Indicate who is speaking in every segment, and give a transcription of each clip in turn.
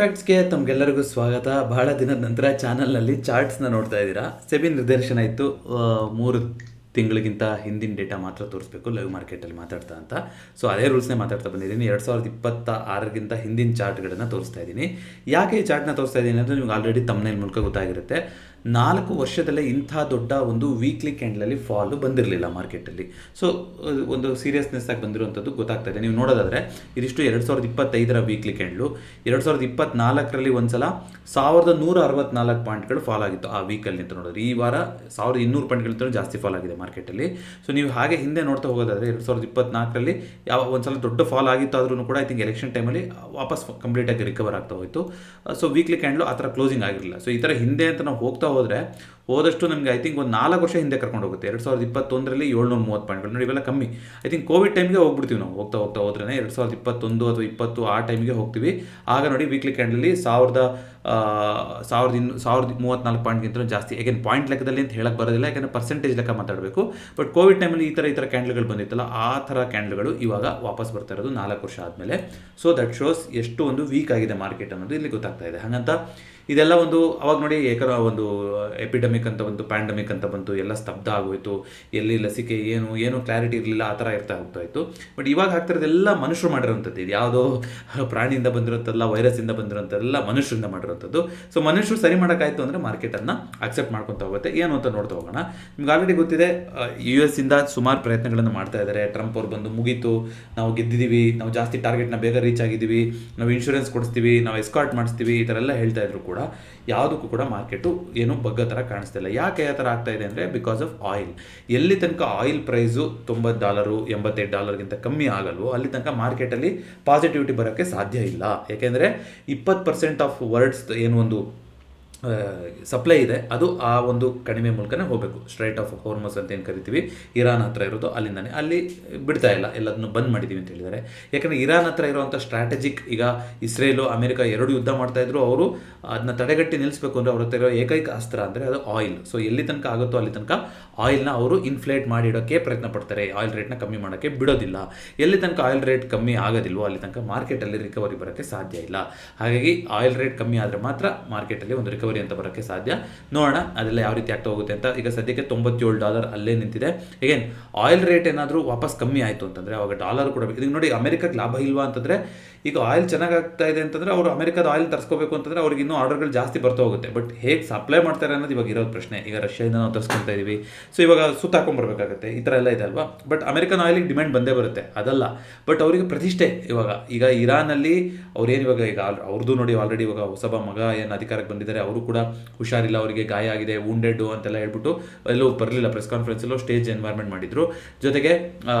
Speaker 1: ಫ್ಯಾಕ್ಟ್ಸ್ಗೆ ತಮಗೆಲ್ಲರಿಗೂ ಸ್ವಾಗತ. ಬಹಳ ದಿನದ ನಂತರ ಚಾನಲ್ನಲ್ಲಿ ಚಾರ್ಟ್ಸ್ನ ನೋಡ್ತಾ ಇದ್ದೀರಾ. ಸೆಬಿ ನಿರ್ದೇಶನ ಇತ್ತು 3 ತಿಂಗಳಿಗಿಂತ ಹಿಂದಿನ ಡೇಟಾ ಮಾತ್ರ ತೋರಿಸ್ಬೇಕು ಲೈವ್ ಮಾರ್ಕೆಟಲ್ಲಿ ಮಾತಾಡ್ತಾ ಅಂತ. ಸೊ ಅದೇ ರೂಲ್ಸ್ನೇ ಮಾತಾಡ್ತಾ ಬಂದಿದ್ದೀನಿ. 2026ಗಿಂತ ಹಿಂದಿನ ಚಾರ್ಟ್ಗಳನ್ನು ತೋರಿಸ್ತಾ ಇದ್ದೀನಿ. ಯಾಕೆ ಈ ಚಾರ್ಟ್ನ ತೋರಿಸ್ತಾ ಇದ್ದೀನಿ ಅಂದರೆ ನಿಮ್ಗೆ ಆಲ್ರೆಡಿ ತಮ್ಮನೇಲ್ ಮೂಲಕ ಗೊತ್ತಾಗಿರುತ್ತೆ. 4 ವರ್ಷದಲ್ಲೇ ಇಂಥ ದೊಡ್ಡ ಒಂದು ವೀಕ್ಲಿ ಕ್ಯಾಂಡಲಲ್ಲಿ ಫಾಲು ಬಂದಿರಲಿಲ್ಲ ಮಾರ್ಕೆಟಲ್ಲಿ. ಸೊ ಒಂದು ಸೀರಿಯಸ್ನೆಸ್ ಆಗಿ ಬಂದಿರುವಂಥದ್ದು ಗೊತ್ತಾಗ್ತಾ ಇದೆ. ನೀವು ನೋಡೋದಾದರೆ ಇದಿಷ್ಟು 2025ರ ವೀಕ್ಲಿ ಕ್ಯಾಂಡ್ಲು. 2024ರಲ್ಲಿ ಒಂದ್ಸಲ 1164 ಪಾಯಿಂಟ್ಗಳು ಫಾಲ್ ಆಗಿತ್ತು ಆ ವೀಕಲ್ಲಿ ಅಂತ ನೋಡಿದ್ರೆ. ಈ ವಾರ 1200 ಪಾಯಿಂಟ್ಗಳಿಂತ ಜಾಸ್ತಿ ಫಾಲ್ ಆಗಿದೆ ಮಾರ್ಕೆಟಲ್ಲಿ. ಸೊ ನೀವು ಹಾಗೆ ಹಿಂದೆ ನೋಡ್ತಾ ಹೋಗೋದಾದರೆ 2024ರಲ್ಲಿ ಒಂದ್ಸಲ ದೊಡ್ಡ ಫಾಲ್ ಆಗಿತ್ತು, ಆದ್ರೂ ಕೂಡ ಐ ಥಿಂಕ್ ಎಲೆಕ್ಷನ್ ಟೈಮಲ್ಲಿ ವಾಪಸ್ ಕಂಪ್ಲೀಟಾಗಿ ರಿಕವರ್ ಆಗ್ತಾ ಹೋಯಿತು. ಸೊ ವೀಕ್ಲಿ ಕ್ಯಾಂಡ್ಲು ಆ ಥರ ಕ್ಲೋಸಿಂಗ್ ಆಗಿರಲಿಲ್ಲ. ಸೊ ಈ ಥರ ಹಿಂದೆ ಅಂತ ನಾವು ಹೋಗ್ತಾ ಹೋದರೆ ಹೋದಷ್ಟು ನಮಗೆ ಐ ಥಿಂಕ್ ಒಂದು 4 ವರ್ಷ ಹಿಂದೆ ಕರ್ಕೊಂಡು ಹೋಗುತ್ತೆ. 2021ರಲ್ಲಿ 730 ಪಾಯಿಂಟ್ಗಳು ನೋಡಿ, ಇವೆಲ್ಲ ಕಮ್ಮಿ. ಐ ಥಿಂಕ್ ಕೋವಿಡ್ ಟೈಮ್ಗೆ ಹೋಗ್ಬಿಡ್ತೀವಿ ನಾವು ಹೋಗ್ತಾ ಹೋದ್ರೆ 2021 ಅಥವಾ 20 ಆ ಟೈಮಿಗೆ ಹೋಗ್ತೀವಿ. ಆಗ ನೋಡಿ ವೀಕ್ಲಿ ಕ್ಯಾಂಡಲಲ್ಲಿ 1034 ಪಾಯಿಂಟ್ಗಿಂತ ಜಾಸ್ತಿ. ಯಾಕೆಂದ್ರೆ ಪಾಯಿಂಟ್ ಲೆಕ್ಕದಲ್ಲಿ ಅಂತ ಹೇಳಕ್ಕೆ ಬರೋದಿಲ್ಲ, ಯಾಕೆಂದರೆ ಪರ್ಸೆಂಟೇಜ್ ಲೆಕ್ಕ ಮಾತಾಡಬೇಕು. ಬಟ್ ಕೋವಿಡ್ ಟೈಮಲ್ಲಿ ಈ ಥರ ಕ್ಯಾಂಡಲ್ಗಳು ಬಂದಿತ್ತಲ್ಲ, ಆ ಥರ ಕ್ಯಾಂಡಲ್ಗಳು ಇವಾಗ ವಾಪಸ್ ಬರ್ತಾ ಇರೋದು 4 ವರ್ಷ ಆದಮೇಲೆ. ಸೊ ದಟ್ ಶೋಸ್ ಎಷ್ಟು ಒಂದು ವೀಕ್ ಆಗಿದೆ ಮಾರ್ಕೆಟ್ ಅನ್ನೋದು ಇಲ್ಲಿ ಗೊತ್ತಾಗ್ತಾ ಇದೆ. ಹಾಗಂತ ಇದೆಲ್ಲ ಅವಾಗ ನೋಡಿ ಒಂದು ಎಪಿಡೆಮಿಕ್ ಅಂತ ಬಂತು, ಪ್ಯಾಂಡಮಿಕ್ ಅಂತ ಬಂತು, ಎಲ್ಲ ಸ್ತಬ್ಧ ಆಗೋಯ್ತು. ಎಲ್ಲಿ ಲಸಿಕೆ ಏನು ಕ್ಲಾರಿಟಿ ಇರಲಿಲ್ಲ, ಆ ಥರ ಹೋಗ್ತಾ ಇತ್ತು. ಬಟ್ ಇವಾಗ ಆಗ್ತಿರೋದೆಲ್ಲ ಮನುಷ್ಯರು ಮಾಡಿರೋಂಥದ್ದು. ಇದು ಯಾವುದೋ ಪ್ರಾಣಿಯಿಂದ ಬಂದಿರೋಂಥಲ್ಲ, ವೈರಸ್ಸಿಂದ ಬಂದಿರೋಂಥದ್ದೆಲ್ಲ ಮನುಷ್ಯರಿಂದ ಮಾಡಿರೋಂಥದ್ದು. ಸೊ ಮನುಷ್ಯರು ಸರಿ ಮಾಡೋಕ್ಕಾಯ್ತು ಅಂದರೆ ಮಾರ್ಕೆಟನ್ನು ಅಕ್ಸೆಪ್ಟ್ ಮಾಡ್ಕೊತಾ ಹೋಗುತ್ತೆ. ಏನು ಅಂತ ನೋಡ್ತಾ ಹೋಗೋಣ. ನಿಮ್ಗೆ ಆಲ್ರೆಡಿ ಗೊತ್ತಿದೆ, US ಇಂದ ಸುಮಾರು ಪ್ರಯತ್ನಗಳನ್ನು ಮಾಡ್ತಾ ಇದ್ದಾರೆ. ಟ್ರಂಪ್ ಅವ್ರು ಬಂದು ಮುಗೀತು, ನಾವು ಗೆದ್ದಿದ್ದೀವಿ, ನಾವು ಜಾಸ್ತಿ ಟಾರ್ಗೆಟ್ನ ಬೇಗ ರೀಚ್ ಆಗಿದ್ದೀವಿ, ನಾವು ಇನ್ಶೂರೆನ್ಸ್ ಕೊಡಿಸ್ತೀವಿ, ನಾವು ಎಸ್ಕಾರ್ಟ್ ಮಾಡಿಸ್ತೀವಿ, ಈ ಥರ ಎಲ್ಲ ಹೇಳ್ತಾ ಇದ್ರು ಕೂಡ ಯಾವುದಕ್ಕೂ ಕೂಡ ಮಾರ್ಕೆಟು ಏನು ಬಗ್ಗೋ ಥರ ಕಾಣಿಸ್ತಿಲ್ಲ. ಯಾಕೆ ಆ ಥರ ಆಗ್ತಾ ಇದೆ ಅಂದರೆ ಬಿಕಾಸ್ ಆಫ್ ಆಯಿಲ್. ಎಲ್ಲಿ ತನಕ ಆಯಿಲ್ ಪ್ರೈಸು $90 $88ಗಿಂತ ಕಮ್ಮಿ ಆಗಲ್ವೋ ಅಲ್ಲಿ ತನಕ ಮಾರ್ಕೆಟಲ್ಲಿ ಪಾಸಿಟಿವಿಟಿ ಬರೋಕ್ಕೆ ಸಾಧ್ಯ ಇಲ್ಲ. ಯಾಕೆಂದರೆ 20% ಆಫ್ ವರ್ಲ್ಡ್ಸ್ ಏನು ಒಂದು ಸಪ್ಲೈ ಇದೆ, ಅದು ಆ ಒಂದು ಕಡಿಮೆ ಮೂಲಕನೇ ಹೋಗಬೇಕು. ಸ್ಟ್ರೈಟ್ ಆಫ್ ಹೋರ್ಮಸ್ ಅಂತ ಏನು ಕರಿತೀವಿ, ಇರಾನ್ ಹತ್ರ ಇರೋದು, ಅಲ್ಲಿಂದಾನೆ ಅಲ್ಲಿ ಬಿಡ್ತಾ ಇಲ್ಲ, ಎಲ್ಲದನ್ನು ಬಂದ್ ಮಾಡಿದ್ದೀವಿ ಅಂತ ಹೇಳಿದ್ದಾರೆ. ಯಾಕಂದರೆ ಇರಾನ್ ಹತ್ರ ಇರುವಂಥ ಸ್ಟ್ರಾಟಜಿಕ್, ಈಗ ಇಸ್ರೇಲು ಅಮೆರಿಕ 2 ಯುದ್ಧ ಮಾಡ್ತಾಯಿದ್ರು, ಅವರು ಅದನ್ನ ತಡೆಗಟ್ಟಿ ನಿಲ್ಲಿಸಬೇಕು ಅಂದರೆ ಅವ್ರ ಹತ್ರ ಇರೋ ಏಕೈಕ ಅಸ್ತ್ರ ಅಂದರೆ ಅದು ಆಯಿಲ್. ಸೊ ಎಲ್ಲಿ ತನಕ ಆಗುತ್ತೋ ಅಲ್ಲಿ ತನಕ ಆಯಿಲ್ನ ಅವರು ಇನ್ಫ್ಲೇಟ್ ಮಾಡಿಡೋಕ್ಕೆ ಪ್ರಯತ್ನ ಪಡ್ತಾರೆ, ಆಯಿಲ್ ರೇಟ್ನ ಕಮ್ಮಿ ಮಾಡೋಕ್ಕೆ ಬಿಡೋದಿಲ್ಲ. ಎಲ್ಲಿ ತನಕ ಆಯಿಲ್ ರೇಟ್ ಕಮ್ಮಿ ಆಗೋದಿಲ್ವೋ ಅಲ್ಲಿ ತನಕ ಮಾರ್ಕೆಟಲ್ಲಿ ರಿಕವರಿ ಬರೋಕ್ಕೆ ಸಾಧ್ಯ ಇಲ್ಲ. ಹಾಗಾಗಿ ಆಯಿಲ್ ರೇಟ್ ಕಮ್ಮಿ ಆದರೆ ಮಾತ್ರ ಮಾರ್ಕೆಟಲ್ಲಿ ಒಂದು ರಿಕವರಿ ಅಂತ ಬರೋಕ್ಕೆ ಸಾಧ್ಯ. ನೋಡೋಣ ಅದೆಲ್ಲ ಯಾವ ರೀತಿ ಆಗ್ತಾ ಹೋಗುತ್ತೆ ಅಂತ. ಈಗ ಸದ್ಯಕ್ಕೆ $97 ಅಲ್ಲೇ ನಿಂತಿದೆ. ಅಗೇನ್ ಆಯಿಲ್ ರೇಟ್ ಏನಾದರೂ ವಾಪಸ್ ಕಮ್ಮಿ ಆಯಿತು ಅಂತಂದರೆ ಅವಾಗ ಡಾಲರ್ ಕೂಡ ಇದಕ್ಕೆ ನೋಡಿ, ಅಮೆರಿಕಕ್ಕೆ ಲಾಭ ಇಲ್ವಾ ಅಂತಂದರೆ, ಈಗ ಆಯಿಲ್ ಚೆನ್ನಾಗಿ ಆಗ್ತಾ ಇದೆ ಅಂತಂದರೆ ಅವರು ಅಮೆರಿಕದ ಆಯಿಲ್ ತರಿಸ್ಕೋಬೇಕು ಅಂತಂದರೆ ಅವ್ರಿಗೆ ಇನ್ನೂ ಆರ್ಡರ್ಗಳು ಜಾಸ್ತಿ ಬರ್ತಾ ಹೋಗುತ್ತೆ. ಬಟ್ ಹೇಗೆ ಸಪ್ಲೈ ಮಾಡ್ತಾರೆ ಅನ್ನೋದು ಇವಾಗ ಇರೋದು ಪ್ರಶ್ನೆ. ಈಗ ರಷ್ಯಾದಿಂದ ನಾವು ತರಿಸ್ಕೊತಾ ಇದ್ದೀವಿ, ಸೊ ಇವಾಗ ಸುತ್ತಾಕೊಂಡ್ಬರ್ಬೇಕಾಗುತ್ತೆ, ಈ ಥರ ಎಲ್ಲ ಇದೆ ಅಲ್ವಾ. ಬಟ್ ಅಮೆರಿಕನ್ ಆಯಿಲಿಗೆ ಡಿಮ್ಯಾಂಡ್ ಬಂದೇ ಬರುತ್ತೆ, ಅದಲ್ಲ. ಬಟ್ ಅವರಿಗೆ ಪ್ರತಿಷ್ಠೆ ಈಗ ಇರಾನಲ್ಲಿ ಅವ್ರೇನು ಈಗ ಅವ್ರದ್ದು ನೋಡಿ ಆಲ್ರೆಡಿ ಇವಾಗ ಹೊಸಬ ಮಗ ಏನು ಅಧಿಕಾರಕ್ಕೆ ಬಂದಿದ್ದಾರೆ, ಅವರು ಕೂಡ ಹುಷಾರಿಲ್ಲ, ಅವರಿಗೆ ಗಾಯ ಆಗಿದೆ, ವೂಂಡೆಡ್ ಅಂತೆಲ್ಲ ಹೇಳ್ಬಿಟ್ಟು ಎಲ್ಲೂ ಬರಲಿಲ್ಲ, ಪ್ರೆಸ್ ಕಾನ್ಫರೆನ್ಸಲ್ಲೂ ಸ್ಟೇಜ್ ಎನ್ವೈರ್ಮೆಂಟ್ ಮಾಡಿದ್ರು. ಜೊತೆಗೆ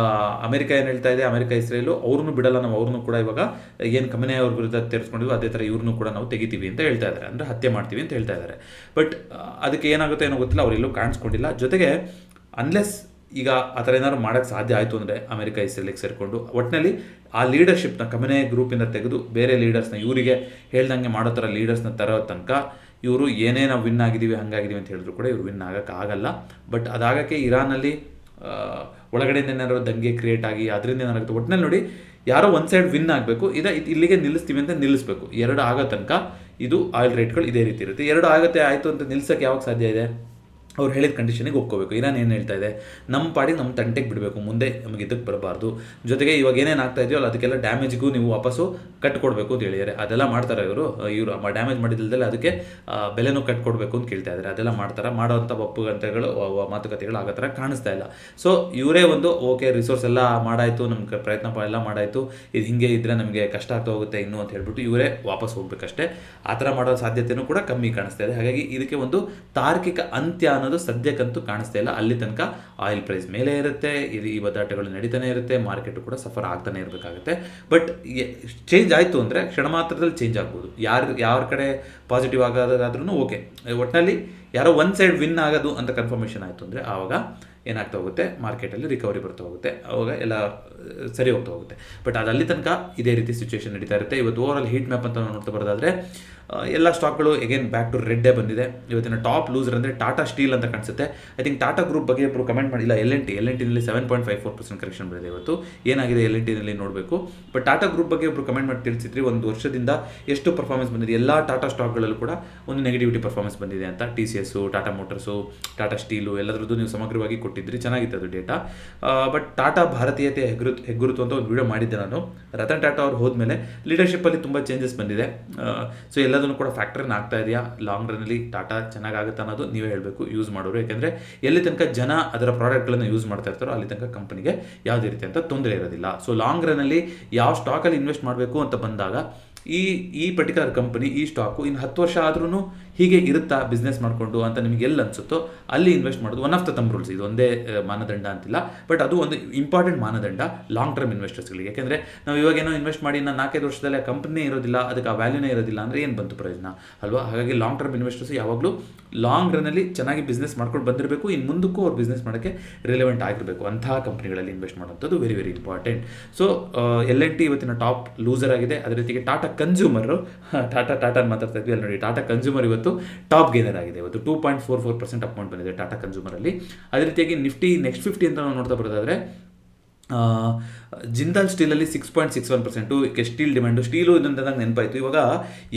Speaker 1: ಅಮೆರಿಕ ಏನು ಹೇಳ್ತಾ ಇದೆ, ಅಮೆರಿಕ ಇಸ್ರೇಲು ಅವ್ರನ್ನೂ ಬಿಡಲ್ಲ, ನಾವು ಅವ್ರನ್ನೂ ಕೂಡ ಇವಾಗ ಏನು ಕಮನೆ ಅವ್ರ ವಿರುದ್ಧ ತೆರೆಸ್ಕೊಂಡಿದ್ವಿ ಅದೇ ಥರ ಇವ್ರನ್ನೂ ಕೂಡ ನಾವು ತೆಗಿತೀವಿ ಅಂತ ಹೇಳ್ತಾ ಇದ್ದಾರೆ, ಅಂದರೆ ಹತ್ಯೆ ಮಾಡ್ತೀವಿ ಅಂತ ಹೇಳ್ತಾ ಇದ್ದಾರೆ. ಬಟ್ ಅದಕ್ಕೆ ಏನಾಗುತ್ತೆ ಏನೋ ಗೊತ್ತಿಲ್ಲ, ಅವರೆಲ್ಲೂ ಕಾಣಿಸ್ಕೊಂಡಿಲ್ಲ. ಜೊತೆಗೆ ಅನ್ಲೆಸ್ ಈಗ ಆ ಥರ ಏನಾದ್ರು ಮಾಡೋಕ್ಕೆ ಸಾಧ್ಯ ಆಯಿತು ಅಂದರೆ ಅಮೆರಿಕ ಇಸ್ರೇಲಿಗೆ ಸೇರಿಕೊಂಡು ಒಟ್ಟಿನಲ್ಲಿ ಆ ಲೀಡರ್ಶಿಪ್ನ ಕಮನೆ ಗ್ರೂಪಿಂದ ತೆಗೆದು ಬೇರೆ ಲೀಡರ್ಸ್ನ ಇವರಿಗೆ ಹೇಳ್ದಂಗೆ ಮಾಡೋ ಥರ ಲೀಡರ್ಸ್ನ ತರೋ ತನಕ ಇವರು ಏನೇ ನಾವು ವಿನ್ ಆಗಿದ್ದೀವಿ ಹಂಗಾಗಿದ್ದೀವಿ ಅಂತ ಹೇಳಿದ್ರು ಕೂಡ ಇವರು ವಿನ್ ಆಗೋಕ್ಕಾಗಲ್ಲ. ಬಟ್ ಅದಾಗಕ್ಕೆ ಇರಾನಲ್ಲಿ ಒಳಗಡೆಯಿಂದ ಏನಾದ್ರು ದಂಗೆ ಕ್ರಿಯೇಟ್ ಆಗಿ ಅದರಿಂದ ಏನಾಗುತ್ತೆ, ಒಟ್ಟಿನಲ್ಲಿ ನೋಡಿ ಯಾರೋ ಒಂದು ಸೈಡ್ ವಿನ್ ಆಗಬೇಕು, ಇಲ್ಲಿಗೆ ನಿಲ್ಲಿಸ್ತೀವಿ ಅಂತ ನಿಲ್ಲಿಸಬೇಕು. 2 ಆಗೋ ತನಕ ಇದು ಆಯಿಲ್ ರೇಟ್ಗಳು ಇದೇ ರೀತಿ ಇರುತ್ತೆ. 2 ಆಗುತ್ತೆ ಆಯಿತು ಅಂತ ನಿಲ್ಸೋಕ್ಕೆ ಯಾವಾಗ ಸಾಧ್ಯ ಇದೆ, ಅವ್ರು ಹೇಳಿದ ಕಂಡೀಷನಿಗೆ ಒಪ್ಕೋಬೇಕು. ಇರಾನ್ ಏನು ಹೇಳ್ತಾ ಇದೆ, ನಮ್ಮ ಪಾಡಿಗೆ ನಮ್ಮ ತಂಟೆಗೆ ಬಿಡಬೇಕು, ಮುಂದೆ ನಮಗೆ ಇದಕ್ಕೆ ಬರಬಾರ್ದು. ಜೊತೆಗೆ ಇವಾಗ ಏನೇನು ಆಗ್ತಾ ಇದೆಯೋ ಅದಕ್ಕೆಲ್ಲ ಡ್ಯಾಮೇಜ್ಗೂ ನೀವು ವಾಪಸ್ಸು ಕಟ್ಕೊಡ್ಬೇಕು ಅಂತ ಹೇಳಿದ್ದಾರೆ. ಅದೆಲ್ಲ ಮಾಡ್ತಾರೆ ಇವರು ಡ್ಯಾಮೇಜ್ ಮಾಡಿದಿಲ್ದಲ್ಲೇ ಅದಕ್ಕೆ ಬೆಲೆನೂ ಕಟ್ಕೊಡ್ಬೇಕು ಅಂತ ಕೇಳ್ತಾ ಇದ್ದಾರೆ. ಅದೆಲ್ಲ ಮಾಡೋವಂಥ ಮಾತುಕತೆಗಳು ಆಗೋ ಥರ ಕಾಣಿಸ್ತಾ ಇಲ್ಲ. ಸೊ ಇವರೇ ಓಕೆ ರಿಸೋರ್ಸ್ ಎಲ್ಲ ಮಾಡಾಯಿತು, ನಮ್ಮ ಪ್ರಯತ್ನ ಎಲ್ಲ ಮಾಡಾಯಿತು, ಇದು ಹಿಂಗೆ ಇದ್ದರೆ ನಮಗೆ ಕಷ್ಟ ಆಗ್ತಾ ಹೋಗುತ್ತೆ ಇನ್ನೂ ಅಂತ ಹೇಳ್ಬಿಟ್ಟು ಇವರೇ ವಾಪಸ್ ಹೋಗ್ಬೇಕಷ್ಟೇ. ಆ ಥರ ಮಾಡೋ ಸಾಧ್ಯತೆಯೂ ಕೂಡ ಕಮ್ಮಿ ಕಾಣಿಸ್ತಾ ಇದೆ. ಹಾಗಾಗಿ ಇದಕ್ಕೆ ಒಂದು ತಾರ್ಕಿಕ ಅಂತ್ಯ ಅನ್ನೋದು ಸದ್ಯಕ್ಕಂತೂ ಕಾಣಿಸ್ತಾ ಇಲ್ಲ. ಅಲ್ಲಿ ತನಕ ಆಯಿಲ್ ಪ್ರೈಸ್ ಮೇಲೆ ಇರುತ್ತೆ, ಈ ಬದಲಾಟಗಳು ನಡೀತಾನೆ ಇರುತ್ತೆ, ಮಾರ್ಕೆಟು ಕೂಡ ಸಫರ್ ಆಗ್ತಾನೆ ಇರಬೇಕಾಗುತ್ತೆ. ಬಟ್ ಚೇಂಜ್ ಆಯಿತು ಅಂದರೆ ಕ್ಷಣ ಮಾತ್ರದಲ್ಲಿ ಚೇಂಜ್ ಆಗ್ಬೋದು. ಯಾರ ಕಡೆ ಪಾಸಿಟಿವ್ ಆಗೋದಾದ್ರೂ ಓಕೆ. ಒಟ್ಟಿನಲ್ಲಿ ಯಾರೋ ಒಂದು ಸೈಡ್ ವಿನ್ ಆಗೋದು ಅಂತ ಕನ್ಫರ್ಮೇಷನ್ ಆಯಿತು ಅಂದರೆ ಆವಾಗ ಏನಾಗ್ತಾ ಹೋಗುತ್ತೆ, ಮಾರ್ಕೆಟಲ್ಲಿ ರಿಕವರಿ ಬರ್ತಾ ಹೋಗುತ್ತೆ, ಆವಾಗ ಎಲ್ಲ ಸರಿ ಹೋಗ್ತಾ ಹೋಗುತ್ತೆ. ಬಟ್ ಅಲ್ಲಿ ತನಕ ಇದೇ ರೀತಿ ಸಿಚುವೇಶನ್ ನಡೀತಾ ಇರುತ್ತೆ. ಇವತ್ತು ಓವರ್ ಆಲ್ ಹೀಟ್ ಮ್ಯಾಪ್ ಅಂತ ನಾವು ನೋಡ್ತಾ ಬರೋದಾದರೆ ಎಲ್ಲ ಸ್ಟಾಕ್ಗಳು ಎಗೇನ್ ಬ್ಯಾಕ್ ಟು ರೆಡ್ಡೇ ಬಂದಿದೆ. ಇವತ್ತಿನ ಟಾಪ್ ಲೂಸರ್ ಅಂದರೆ ಟಾಟಾ ಸ್ಟೀಲ್ ಅಂತ ಕಾಣಿಸುತ್ತೆ. ಐ ಥಿಂಕ್ ಟಾಟಾ ಗ್ರೂಪ್ ಬಗ್ಗೆ ಒಬ್ಬರು ಕಮೆಂಟ್ ಮಾಡಿಲ್ಲ. ಎಲ್.ಎನ್.ಟಿನಲ್ಲಿ 7.54% ಕರೆಕ್ಷನ್ ಬಂದಿದೆ. ಇವತ್ತು ಏನಾಗಿದೆ ಎಲ್.ಎನ್.ಟಿನಲ್ಲಿ ನೋಡಬೇಕು. ಬಟ್ ಟಾಟಾ ಗ್ರೂಪ್ ಬಗ್ಗೆ ಒಬ್ಬರು ಕಮೆಂಟ್ ಮಾಡಿ ತಿಳಿಸಿದ್ರಿ, ಒಂದು ವರ್ಷದಿಂದ ಎಷ್ಟು ಪರ್ಫಾರ್ಮೆನ್ಸ್ ಬಂದಿದೆ, ಎಲ್ಲ ಟಾಟಾ ಸ್ಟಾಕ್ಗಳಲ್ಲೂ ಕೂಡ ಒಂದು ನೆಗೆಟಿವಿಟಿ ಪರ್ಫಾರ್ಮೆನ್ಸ್ ಬಂದಿದೆ ಅಂತ. TCS, Tata motors, Tata steel ಎಲ್ಲದರದ್ದು ನೀವು ಸಮಗ್ರವಾಗಿ ಕೊಟ್ಟಿದ್ರಿ, ಚೆನ್ನಾಗಿತ್ತು ಅದು ಡೇಟಾ. ಬಟ್ ಟಾಟಾ ಭಾರತೀಯತೆ ಹೆಗ್ಗುರುತು ಅಂತ ಒಂದು ವಿಡಿಯೋ ಮಾಡಿದ್ದೆ ನಾನು. ರತನ್ ಟಾಟಾ ಅವ್ರು ಹೋದ್ಮೇಲೆ ಲೀಡರ್ಶಿಪ್ಪಲ್ಲಿ ತುಂಬ ಚೇಂಜಸ್ ಬಂದಿದೆ. ಸೊ ಎಲ್ಲದನ್ನು ಕೂಡ ಫ್ಯಾಕ್ಟ್ರನ್ ಆಗ್ತಾ ಇದೆಯಾ, ಲಾಂಗ್ ರನ್ನಲ್ಲಿ ಟಾಟಾ ಚೆನ್ನಾಗಾಗುತ್ತೆ ಅನ್ನೋದು ನೀವೇ ಹೇಳಬೇಕು ಯೂಸ್ ಮಾಡೋರು. ಯಾಕೆಂದರೆ ಎಲ್ಲಿ ತನಕ ಜನ ಅದರ ಪ್ರಾಡಕ್ಟ್ಗಳನ್ನು ಯೂಸ್ ಮಾಡ್ತಾ ಇರ್ತಾರೋ ಅಲ್ಲಿ ತನಕ ಕಂಪನಿಗೆ ಯಾವುದೇ ರೀತಿ ಅಂತ ತೊಂದರೆ ಇರೋದಿಲ್ಲ. ಸೊ ಲಾಂಗ್ ರನ್ನಲ್ಲಿ ಯಾವ ಸ್ಟಾಕಲ್ಲಿ ಇನ್ವೆಸ್ಟ್ ಮಾಡಬೇಕು ಅಂತ ಬಂದಾಗ ಈ ಪರ್ಟಿಕ್ಯುಲರ್ ಕಂಪನಿ, ಈ ಸ್ಟಾಕು ಇನ್ನು 10 ವರ್ಷ ಆದ್ರೂ ಹೀಗೆ ಇರುತ್ತಾ ಬಿಸ್ನೆಸ್ ಮಾಡಿಕೊಂಡು ಅಂತ ನಿಮಗೆ ಎಲ್ಲಿ ಅನಿಸುತ್ತೋ ಅಲ್ಲಿ ಇನ್ವೆಸ್ಟ್ ಮಾಡೋದು ಒನ್ ಆಫ್ ದ ತಮ್ ರೂಲ್ಸ್. ಇದು ಒಂದೇ ಮಾನದಂಡ ಅಂತಿಲ್ಲ, ಬಟ್ ಅದು ಒಂದು ಇಂಪಾರ್ಟೆಂಟ್ ಮಾನದಂಡ ಲಾಂಗ್ ಟರ್ಮ್ ಇನ್ವೆಸ್ಟರ್ಸ್ಗಳಿಗೆ. ಯಾಕೆಂದರೆ ನಾವು ಇವಾಗೇನೋ ಇನ್ವೆಸ್ಟ್ ಮಾಡಿ ನಾನು 4-5 ವರ್ಷದಲ್ಲಿ ಆ ಕಂಪನಿನೇ ಇರೋದಿಲ್ಲ, ಅದಕ್ಕೆ ಆ ವ್ಯಾಲ್ಯೂನೇ ಇರೋದಿಲ್ಲ ಅಂದರೆ ಏನು ಬಂತು ಪ್ರಯೋಜನ ಅಲ್ವಾ? ಹಾಗಾಗಿ ಲಾಂಗ್ ಟರ್ಮ್ ಇನ್ವೆಸ್ಟರ್ಸ್ ಯಾವಾಗಲೂ ಲಾಂಗ್ ರನ್ನಲ್ಲಿ ಚೆನ್ನಾಗಿ ಬಿಸ್ನೆಸ್ ಮಾಡ್ಕೊಂಡು ಬಂದಿರಬೇಕು. ಇನ್ನು ಮುಂದಕ್ಕೂ ಅವ್ರು ಬಿಸ್ನೆಸ್ ಮಾಡೋಕ್ಕೆ ರಿಲೆವೆಂಟ್ ಆಗಿರಬೇಕು. ಅಂತಹ ಕಂಪನಿಗಳಲ್ಲಿ ಇನ್ವೆಸ್ಟ್ ಮಾಡೋಂಥದ್ದು very very important. So L&T ಇವತ್ತಿನ ಟಾಪ್ ಲೂಸರ್ ಆಗಿದೆ. ಅದೇ ರೀತಿಗೆ ಟಾಟಾ ಕನ್ಸ್ಯೂಮರು, ಟಾಟಾ ಮಾತಾಡ್ತಾ ಇದ್ವಿ ಅಲ್ಲಿ ನೋಡಿ, ಟಾಟಾ ಕನ್ಸ್ಯೂಮರ್ ಇವತ್ತು ಟಾಪ್ ಗೇನರ್ ಆಗಿದೆ. ಇವತ್ತು 2.44% ಅಮೌಂಟ್ ಬಂದಿದೆ ಟಾಟಾ ಕನ್ಸ್ಯೂಮರಲ್ಲಿ. ಅದೇ ರೀತಿಯಾಗಿ ನಿಫ್ಟಿ ನೆಕ್ಸ್ಟ್ 50 ಅಂತ ನಾವು ನೋಡ್ತಾ ಬರೋದಾದರೆ ಜಿಂದಾಲ್ ಸ್ಟೀಲಲ್ಲಿ 6.61%. ಸ್ಟೀಲ್ ಡಿಮ್ಯಾಂಡು, ಸ್ಟೀಲು ಇದೊಂದು ನೆನಪಾಯಿತು. ಇವಾಗ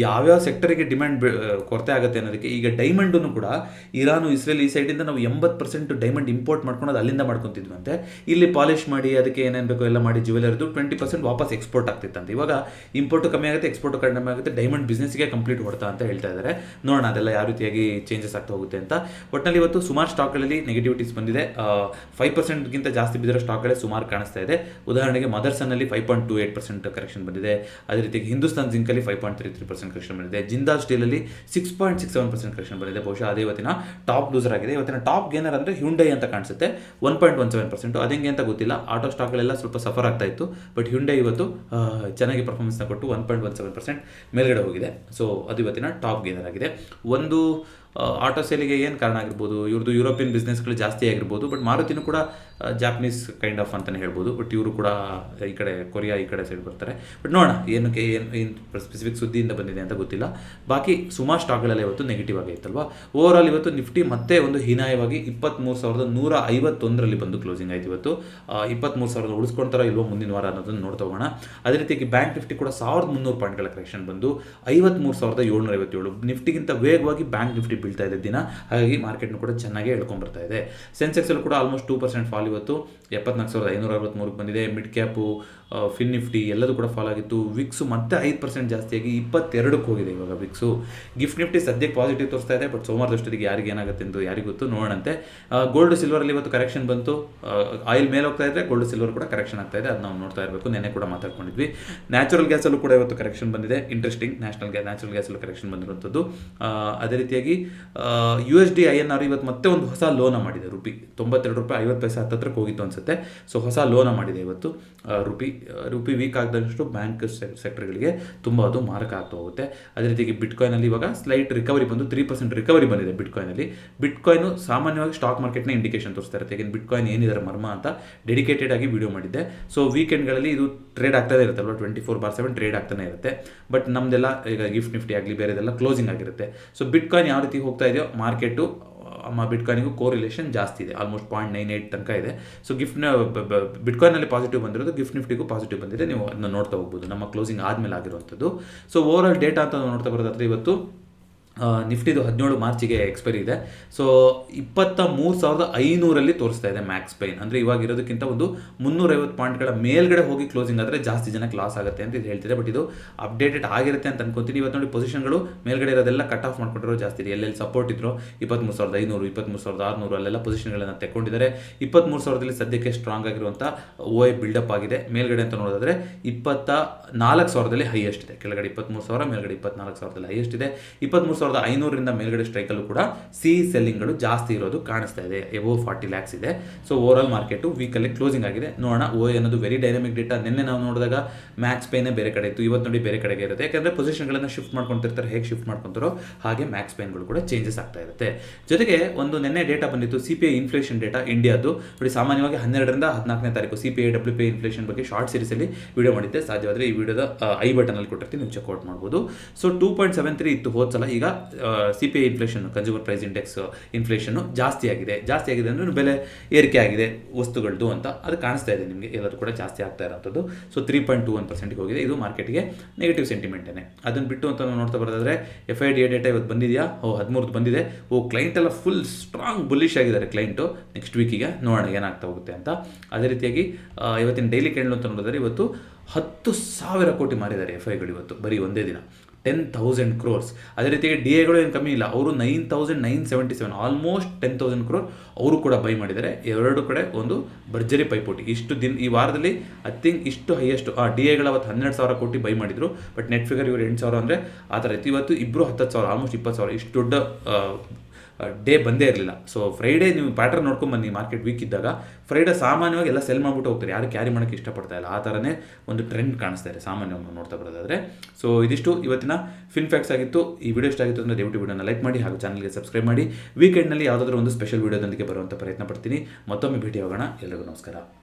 Speaker 1: ಯಾವ್ಯಾವ ಸೆಕ್ಟರಿಗೆ ಡಿಮ್ಯಾಂಡ್ ಕೊರತೆ ಆಗುತ್ತೆ ಅನ್ನೋದಕ್ಕೆ ಈಗ ಡೈಮಂಡನ್ನು ಕೂಡ ಇರಾನು, ಇಸ್ರೇಲ್ ಈ ಸೈಡಿಂದ ನಾವು 80% ಡೈಮಂಡ್ ಇಂಪೋರ್ಟ್ ಮಾಡ್ಕೊಂಡು ಅಲ್ಲಿಂದ ಮಾಡ್ಕೊತಿದ್ವಂತೆ. ಇಲ್ಲಿ ಪಾಲಿಶ್ ಮಾಡಿ ಅದಕ್ಕೆ ಏನೇನು ಬೇಕೋ ಎಲ್ಲ ಮಾಡಿ ಜ್ಯುವೆಲರ್ದು 20% ವಾಪಸ್ ಎಕ್ಸ್ಪೋರ್ಟ್ ಆಗ್ತಿತ್ತಂತೆ. ಇವಾಗ ಇಂಪೋರ್ಟು ಕಮ್ಮಿ ಆಗುತ್ತೆ, ಎಕ್ಸ್ಪೋರ್ಟು ಕಡಿಮೆ ಆಗುತ್ತೆ, ಡೈಮಂಡ್ ಬಿಸ್ನೆಸ್ಗೆ ಕಂಪ್ಲೀಟ್ ಹೊಡ್ತಾ ಅಂತ ಹೇಳ್ತಾ ಇದ್ದಾರೆ. ನೋಡೋಣ ಅದೆಲ್ಲ ಯಾವ ರೀತಿಯಾಗಿ ಚೇಂಜಸ್ ಆಗ್ತಾ ಹೋಗುತ್ತೆ ಅಂತ. ಒಟ್ಟಿನಲ್ಲಿ ಇವತ್ತು ಸುಮಾರು ಸ್ಟಾಕ್ಗಳಲ್ಲಿ ನೆಗೆಟಿವಿಟೀಸ್ ಬಂದಿದೆ. 5%ಗಿಂತ ಜಾಸ್ತಿ ಬಿದ್ದಿರೋ ಸ್ಟಾಕ್ಗಳೇ ಸುಮಾರು ಕಾಣಿಸ್ತಾ ಇದೆ. ಉದಾಹರಣೆಗೆ ಮದರ್ಸನ್ನಲ್ಲಿ 5.28% ಕರೆಕ್ಷನ್ ಬಂದಿದೆ. ಅದೇ ರೀತಿಯಾಗಿ ಹಿಂದೂಸ್ತಾನ್ ಜಿಂಕಲ್ಲಿ 5.33% ಕರೆಕ್ಷನ್ ಬಂದಿದೆ. ಜಿಂದಾಲ್ ಸ್ಟೀಲಲ್ಲಿ 6.67% ಕರೆಕ್ಷನ್ ಬಂದಿದೆ. ಬಹುಶಃ ಅದೇ ಇವತ್ತಿನ ಟಾಪ್ ಲೂಸರ್ ಆಗಿದೆ. ಇವತ್ತಿನ ಟಾಪ್ ಗೇನರ್ ಅಂದರೆ ಹ್ಯುಂಡೈ ಅಂತ ಕಾಣಿಸುತ್ತೆ, 1.17%. ಅದೇಂಗೆ ಅಂತ ಗೊತ್ತಿಲ್ಲ, ಆಟೋ ಸ್ಟಾಕ್ಗಳೆಲ್ಲ ಸ್ವಲ್ಪ ಸಫರ್ ಆಗ್ತಾ ಇತ್ತು. ಬಟ್ ಹ್ಯುಂಡೈ ಇವತ್ತು ಚೆನ್ನಾಗಿ ಪರ್ಫಾರ್ಮೆನ್ಸ್ನ ಕೊಟ್ಟು 1.17% ಮೇಲ್ಗಡೆ ಹೋಗಿದೆ. ಸೊ ಅದು ಇವತ್ತಿನ ಟಾಪ್ ಗೇನರ್ ಆಗಿದೆ. ಒಂದು ಆಟೋ ಸೇಲಿಗೆ ಏನು ಕಾರಣ ಆಗಿರ್ಬೋದು, ಇವ್ರದ್ದು ಯುರೋಪಿಯನ್ ಬಿಸ್ನೆಸ್ಗಳು ಜಾಸ್ತಿ ಆಗಿರ್ಬೋದು. ಬಟ್ ಮಾರುತಿನೂ ಕೂಡ ಜಾಪನೀಸ್ ಕೈಂಡ್ ಆಫ್ ಅಂತಲೇ ಹೇಳ್ಬೋದು. ಬಟ್ ಇವರು ಕೂಡ ಈ ಕಡೆ ಕೊರಿಯಾ ಈ ಕಡೆ ಸೈಡ್ ಬರ್ತಾರೆ. ಬಟ್ ನೋಡೋಣ ಏನಕ್ಕೆ ಏನು ಸ್ಪೆಸಿಫಿಕ್ ಸುದ್ದಿಯಿಂದ ಬಂದಿದೆ ಅಂತ ಗೊತ್ತಿಲ್ಲ. ಬಾಕಿ ಸುಮಾರು ಸ್ಟಾಕ್ಗಳೆಲ್ಲ ಇವತ್ತು ನೆಗೆಟಿವ್ ಆಗಿತ್ತಲ್ವಾ. ಓವರ್ ಆಲ್ ಇವತ್ತು ನಿಫ್ಟಿ ಮತ್ತೆ ಒಂದು ಹೀನಾಯವಾಗಿ 23,151 ಬಂದು ಕ್ಲೋಸಿಂಗ್ ಆಯಿತು. ಇವತ್ತು 23,000 ಉಳಿಸ್ಕೊಳ್ತಾರೋ ಇಲ್ವೋ ಮುಂದಿನ ವಾರ ಅನ್ನೋದನ್ನು ನೋಡ್ತಾ ಹೋಗೋಣ. ಅದೇ ರೀತಿಯಾಗಿ ಬ್ಯಾಂಕ್ ನಿಫ್ಟಿ ಕೂಡ 1,300 ಪಾಯಿಂಟ್ಗಳ ಕರೆಕ್ಷನ್ ಬಂದು 53,757. ನಿಫ್ಟಿಗಿಂತ ವೇಗವಾಗಿ ಬ್ಯಾಂಕ್ ನಿಫ್ಟಿ ಬೀಳ್ತಾ ಇದೆ ದಿನ. ಹಾಗಾಗಿ ಮಾರ್ಕೆಟ್ನು ಕೂಡ ಚೆನ್ನಾಗಿ ಎಳ್ಕೊಂಡ್ಬರ್ತಾ ಇದೆ. ಸೆನ್ಸೆಕ್ಸಲ್ಲಿ ಕೂಡ ಆಲ್ಮೋಸ್ಟ್ 2% ಫಾಲ್ ಇವತ್ತು 74,563 ಬಂದಿದೆ. ಮಿಡ್ ಕ್ಯಾಪು, ಫಿನ್ ನಿಫ್ಟಿ ಎಲ್ಲದೂ ಕೂಡ ಫಾಲ್ ಆಗಿತ್ತು. ವಿಕ್ಸು ಮತ್ತೆ 5% ಜಾಸ್ತಿಯಾಗಿ 22ಕ್ಕೆ ಹೋಗಿದೆ ಇವಾಗ ವಿಕ್ಸು. ಗಿಫ್ಟ್ ನಿಫ್ಟಿ ಸದ್ಯಕ್ಕೆ ಪಾಸಿಟಿವ್ ತೋರಿಸ್ತಾ ಇದೆ. ಬಟ್ ಸೋಮವಾರದಷ್ಟೊತ್ತಿಗೆ ಯಾರಿಗೆ ಏನಾಗುತ್ತೆ ಎಂದು ಯಾರಿಗೂ ಗೊತ್ತು, ನೋಡೋಣಂತೆ. ಗೋಲ್ಡ್ ಸಿಲ್ವರಲ್ಲಿ ಇವತ್ತು ಕರೆಕ್ಷನ್ ಬಂತು. ಆಯಿಲ್ ಮೇಲೆ ಹೋಗ್ತಾ ಇದ್ರೆ ಗೋಲ್ಡ್ ಸಿಲ್ವರ್ ಕೂಡ ಕರೆಕ್ಷನ್ ಆಗ್ತಾ ಇದೆ. ಅದು ನಾವು ನೋಡ್ತಾ ಇರಬೇಕು. ನೆನೆ ಕೂಡ ಮಾತಾಡ್ಕೊಂಡಿದ್ವಿ. ನ್ಯಾಚುರಲ್ ಗ್ಯಾಸಲ್ಲೂ ಕೂಡ ಇವತ್ತು ಕರೆಕ್ಷನ್ ಬಂದಿದೆ. ಇಂಟ್ರೆಸ್ಟಿಂಗ್, ನ್ಯಾಚುರಲ್ ಗ್ಯಾಸಲ್ಲೂ ಕರೆಕ್ಷನ್ ಬಂದಿರುವಂಥದ್ದು. ಅದೇ ರೀತಿಯಾಗಿ USD INR ಇವತ್ತು ಮತ್ತೆ ಒಂದು ಹೊಸ ಲೋನ ಮಾಡಿದೆ. ರೂಪಿ ₹92.50 ಹತ್ತತ್ರಕ್ಕೆ ಹೋಗಿತ್ತು ಅನಿಸುತ್ತೆ. ಸೊ ಹೊಸ ಲೋನ ಮಾಡಿದೆ ಇವತ್ತು ರೂಪಿ ವೀಕ್ ಆಗದಷ್ಟು ಬ್ಯಾಂಕ್ ಸೆಕ್ಟರ್ಗಳಿಗೆ ತುಂಬ ಅದು ಮಾರಕ ಆಗ್ತಾ ಹೋಗುತ್ತೆ. ಅದೇ ರೀತಿಯಾಗಿ ಬಿಟ್ಕಾಯಿನಲ್ಲಿ ಇವಾಗ ಸ್ಲೈಟ್ ರಿಕವರಿ ಬಂದು 3% ರಿಕವರಿ ಬಂದಿದೆ ಬಿಟ್ಕಾಯಿನಲ್ಲಿ. ಬಿಟ್ಕಾಯಿನು ಸಾಮಾನ್ಯವಾಗಿ ಸ್ಟಾಕ್ ಮಾರ್ಕೆಟ್ನ ಇಂಡಿಕೇಶನ್ ತೋರಿಸ್ತಾ ಇರುತ್ತೆ. ಈಗ ಬಿಟ್ಕಾಯಿನ್ ಏನಿದ್ದಾರೆ ಮರ್ಮ ಅಂತ ಡೆಡಿಕೇಟೆಡ್ ಆಗಿ ವಿಡಿಯೋ ಮಾಡಿದ್ದೆ. ಸೊ ವೀಕೆಂಡ್ಗಳಲ್ಲಿ ಇದು ಟ್ರೇಡ್ ಆಗ್ತಾನೆ ಇರುತ್ತಲ್ವ, 24/7 ಟ್ರೇಡ್ ಆಗ್ತಾನೆ ಇರುತ್ತೆ. ಬಟ್ ನಮ್ದೆಲ್ಲ ಈಗ ಗಿಫ್ಟ್ ನಿಫ್ಟಿ ಆಗಲಿ ಬೇರೆದೆಲ್ಲ ಕ್ಲೋಸಿಂಗ್ ಆಗಿರುತ್ತೆ. ಸೊ ಬಿಟ್ಕಾಯಿನ್ ಯಾವ ರೀತಿ ಹೋಗ್ತಾ ಇದೆಯೋ ಮಾರ್ಕೆಟು ಬಿಟ್ಕಾಯಿನಿಗೂ ಕೋರಿಲೇಷನ್ ಜಾಸ್ತಿ ಇದೆ, ಆಲ್ಮೋಸ್ಟ್ 0.98 ತನಕ ಇದೆ. ಸೊ ಬಿಟ್ಕಾಯಿನಲ್ಲಿ ಪಾಸಿಟಿವ್ ಬಂದಿರೋದು, ಗಿಫ್ಟ್ ನಿಫ್ಟಿಗೂ ಪಾಸಿಟಿವ್ ಬಂದಿದೆ. ನೀವು ಅದನ್ನ ನೋಡ್ತಾ ಹೋಗ್ಬೋದು, ನಮ್ಮ ಕ್ಲೋಸಿಂಗ್ ಆದಮೇಲೆ ಆಗಿರುವಂಥದ್ದು. ಸೊ ಓವರ್ ಆಲ್ ಡೇಟಾ ಅಂತ ನೋಡ್ತಾ ಬರೋದಾದ್ರೆ ಇವತ್ತು ನಿಫ್ಟಿದು 17 ಮಾರ್ಚಿಗೆ ಎಕ್ಸ್ಪೈರಿ ಇದೆ. ಸೊ 23,500 ತೋರಿಸ್ತಾ ಇದೆ ಮ್ಯಾಕ್ಸ್ ಪೈನ್. ಅಂದರೆ ಇವಾಗ ಇರೋದಕ್ಕಿಂತ ಒಂದು 350 ಪಾಯಿಂಟ್ಗಳ ಮೇಲ್ಗಡೆ ಹೋಗಿ ಕ್ಲೋಸಿಂಗ್ ಆದರೆ ಜಾಸ್ತಿ ಜನಕ್ಕೆ ಲಾಸ್ ಆಗುತ್ತೆ ಅಂತ ಇದು ಹೇಳ್ತಿದೆ. ಬಟ್ ಇದು ಅಪ್ಡೇಟೆಡ್ ಆಗಿರುತ್ತೆ ಅಂತ ಅನ್ಕೊತೀನಿ. ಇವತ್ತು ನೋಡಿ ಪೊಸಿಷನ್ಗಳು ಮೇಲ್ಗಡೆ ಇರೋದೆಲ್ಲ ಕಟ್ ಆಫ್ ಮಾಡ್ಕೊಂಡಿರೋ ಜಾಸ್ತಿ ಇದೆ. ಎಲ್ಲೆಲ್ಲಿ ಸಪೋರ್ಟ್ ಇದ್ರು 23,500, 23,600 ಅಲ್ಲೆಲ್ಲ ಪೊಸಿಷನ್ಗಳನ್ನು ತೆಕ್ಕೊಂಡಿದ್ದಾರೆ. 23,000 ಸದ್ಯಕ್ಕೆ ಸ್ಟ್ರಾಂಗ್ ಆಗಿರುವಂಥ OI ಬಿಲ್ಡಪ್ ಆಗಿದೆ. ಮೇಲ್ಗಡೆ ಅಂತ ನೋಡೋದಾದ್ರೆ 24,000 ಹೈಯೆಸ್ಟ್ ಇದೆ. ಕೆಳಗಡೆ 23,000, ಮೇಲ್ಗಡೆ 24,000 ಹೈಯೆಸ್ಟ್ ಇದೆ. 23,000 3,500ರಿಂದ ಮೇಲ್ಗಡೆ ಸ್ಟ್ರೈಕಲ್ಲೂ ಕೂಡ ಸೆಲ್ಲಿಂಗ್ಗಳು ಜಾಸ್ತಿ ಇರೋದು ಕಾಣಿಸ್ತಾ ಇದೆ. ಎಬೋ 40 ಲ್ಯಾಕ್ಸ್ ಇದೆ. ಸೊ ಓವರಾಲ್ ಮಾರ್ಕೆಟು ವೀಕಲ್ಲಿ ಕ್ಲೋಸಿಂಗ್ ಆಗಿದೆ. ನೋಡೋಣ ಅನ್ನೋದು ವೆರಿ ಡೈನಮಿಕ್ ಡೇಟಾ. ನಿನ್ನೆ ನಾವು ನೋಡಿದಾಗ ಮ್ಯಾಕ್ಸ್ ಪೇನೇ ಬೇರೆ ಕಡೆ ಇತ್ತು, ಇವತ್ತು ನೋಡಿ ಬೇರೆ ಕಡೆಗೆ ಇರುತ್ತೆ. ಯಾಕಂದರೆ ಪೊಸಿಷನ್ಗಳನ್ನು ಶಿಫ್ಟ್ ಮಾಡ್ಕೊತಿರ್ತಾರೆ, ಹೇಗೆ ಶಿಫ್ಟ್ ಮಾಡ್ಕೊತಾರೋ ಹಾಗೆ ಮ್ಯಾಕ್ಸ್ ಪೇನ್ಗಳು ಕೂಡ ಚೇಂಜಸ್ ಆಗ್ತಾ ಇರುತ್ತೆ. ಜೊತೆಗೆ ಒಂದು ನಿನ್ನೆ ಡೇಟಾ ಬಂದಿತ್ತು, CPI ಇನ್ಫ್ಲೇಷನ್ ಡೇಟಾ ಇಂಡಿಯಾದ್ದು. ನೋಡಿ, ಸಾಮಾನ್ಯವಾಗಿ 12ರಿಂದ 14ನೇ ತಾರೀಕು CPI WPI ಇನ್ಫ್ಲೇಷನ್ ಬಗ್ಗೆ ಶಾರ್ಟ್ ಸೀರೀಸಲ್ಲಿ ವಿಡಿಯೋ ಮಾಡಿದ್ದೆ. ಸಾಧ್ಯವಾದರೆ ಈ ವಿಡಿಯೋದ ಐ ಬಟನಲ್ಲಿ ಕೊಟ್ಟಿರ್ತೀನಿ, ನೀವು ಚೆಕ್ಔಟ್ ಮಾಡ್ಬೋದು. ಸೊ 2.73 ಇತ್ತು ಹೋದ ಸಲ. ಈಗ CPI inflation, consumer price index inflation ಜಾಸ್ತಿ ಆಗಿದೆ ಅಂದರೆ ಬೆಲೆ ಏರಿಕೆ ಆಗಿದೆ ವಸ್ತುಗಳದ್ದು ಅಂತ ಅದು ಕಾಣಿಸ್ತಾ ಇದೆ ನಿಮಗೆ. ಎಲ್ಲರೂ ಕೂಡ ಜಾಸ್ತಿ ಆಗ್ತಾ ಇರೋಂಥದ್ದು. ಸೊ 3.21% ಹೋಗಿದೆ. ಇದು ಮಾರ್ಕೆಟ್ಗೆ ನೆಗೆಟಿವ್ ಸೆಂಟಿಮೆಂಟೇ. ಅದನ್ನು ಬಿಟ್ಟು ಅಂತ ನಾವು ನೋಡ್ತಾ ಬರೋದಾದರೆ FIDA ಡೇಟಾ ಇವತ್ತು ಬಂದಿದೆಯಾ? 13 ಬಂದಿದೆ. ಕ್ಲೈಂಟ್ ಎಲ್ಲ ಫುಲ್ ಸ್ಟ್ರಾಂಗ್ ಬುಲ್ಲಿಶ್ ಆಗಿದ್ದಾರೆ ಕ್ಲೈಂಟು. ನೆಕ್ಸ್ಟ್ ವೀಕಿಗೆ ನೋಡೋಣ ಏನಾಗ್ತಾ ಹೋಗುತ್ತೆ ಅಂತ. ಅದೇ ರೀತಿಯಾಗಿ ಇವತ್ತಿನ ಡೈಲಿ ಕ್ಯಾಂಡಲ್ ಅಂತ ನೋಡಿದ್ರೆ ಇವತ್ತು 10,000 ಕೋಟಿ ಮಾರಿದ್ದಾರೆ FIಗಳು ಇವತ್ತು, ಬರೀ ಒಂದೇ ದಿನ 10,000 crores. ಅದೇ ರೀತಿಯಾಗಿ DAಗಳು ಏನು ಕಮ್ಮಿ ಇಲ್ಲ, ಅವರು 9,977 ಆಲ್ಮೋಸ್ಟ್ 10,000 crore ಅವರು ಕೂಡ ಬೈ ಮಾಡಿದ್ದಾರೆ. ಎರಡು ಕಡೆ ಒಂದು ಭರ್ಜರಿ ಪೈಪೋಟಿ. ಇಷ್ಟು ದಿನ ಈ ವಾರದಲ್ಲಿ ಐ ಥಿಂಕ್ ಇಷ್ಟು ಹೈಯೆಸ್ಟ್ DAಗಳು ಅವತ್ತು 12,000 ಕೋಟಿ ಬೈ ಮಾಡಿದರು. ಬಟ್ ನೆಟ್ ಫಿಗರ್ ಇವರು 8,000 ಅಂದರೆ ಆ ಥರ ಇತ್ತು. ಇವತ್ತು ಇಬ್ಬರು 10,000 ಆಲ್ಮೋಸ್ಟ್ 20,000 ಇಷ್ಟು ದೊಡ್ಡ ಡೇ ಬಂದೇ ಇರಲಿಲ್ಲ. ಸೊ ಫ್ರೈಡೇ ನೀವು ಪ್ಯಾಟರ್ನ್ ನೋಡ್ಕೊಂಡು ಬನ್ನಿ. ಮಾರ್ಕೆಟ್ ವೀಕ್ ಇದ್ದಾಗ ಫ್ರೈಡೇ ಸಾಮಾನ್ಯವಾಗಿ ಎಲ್ಲ ಸೆಲ್ ಮಾಡಿಬಿಟ್ಟು ಹೋಗ್ತಾರೆ, ಯಾರು ಕ್ಯಾರಿ ಮಾಡೋಕ್ಕೆ ಇಷ್ಟಪಡ್ತಾ ಇಲ್ಲ. ಆ ಥರನೇ ಒಂದು ಟ್ರೆಂಡ್ ಕಾಣಿಸ್ತಾ ಇದೆ ಸಾಮಾನ್ಯವಾಗಿ ನೋಡ್ತಾ ಬರೋದಾದರೆ. ಸೊ ಇದಿಷ್ಟು ಇವತ್ತಿನ ಫಿನ್ ಫ್ಯಾಕ್ಟ್ಸ್ ಆಗಿತ್ತು. ಈ ವಿಡಿಯೋ ಇಷ್ಟ ಆಗಿತ್ತು ಅಂದರೆ ದಯವಿಟ್ಟು ವಿಡಿಯೋನ ಲೈಕ್ ಮಾಡಿ ಹಾಗೂ ಚಾನಲ್ಗೆ ಸಬ್ಸ್ಕ್ರೈಬ್ ಮಾಡಿ. ವೀಕೆಂಡ್ನಲ್ಲಿ ಯಾವುದಾದ್ರೂ ಒಂದು ಸ್ಪೆಷಲ್ ವಿಡಿಯೋದೊಂದಿಗೆ ಬರುವಂಥ ಪ್ರಯತ್ನ ಪಡ್ತೀನಿ. ಮತ್ತೊಮ್ಮೆ ಭೇಟಿ ಹೋಗೋಣ. ಎಲ್ಲರಿಗೂ ನಮಸ್ಕಾರ.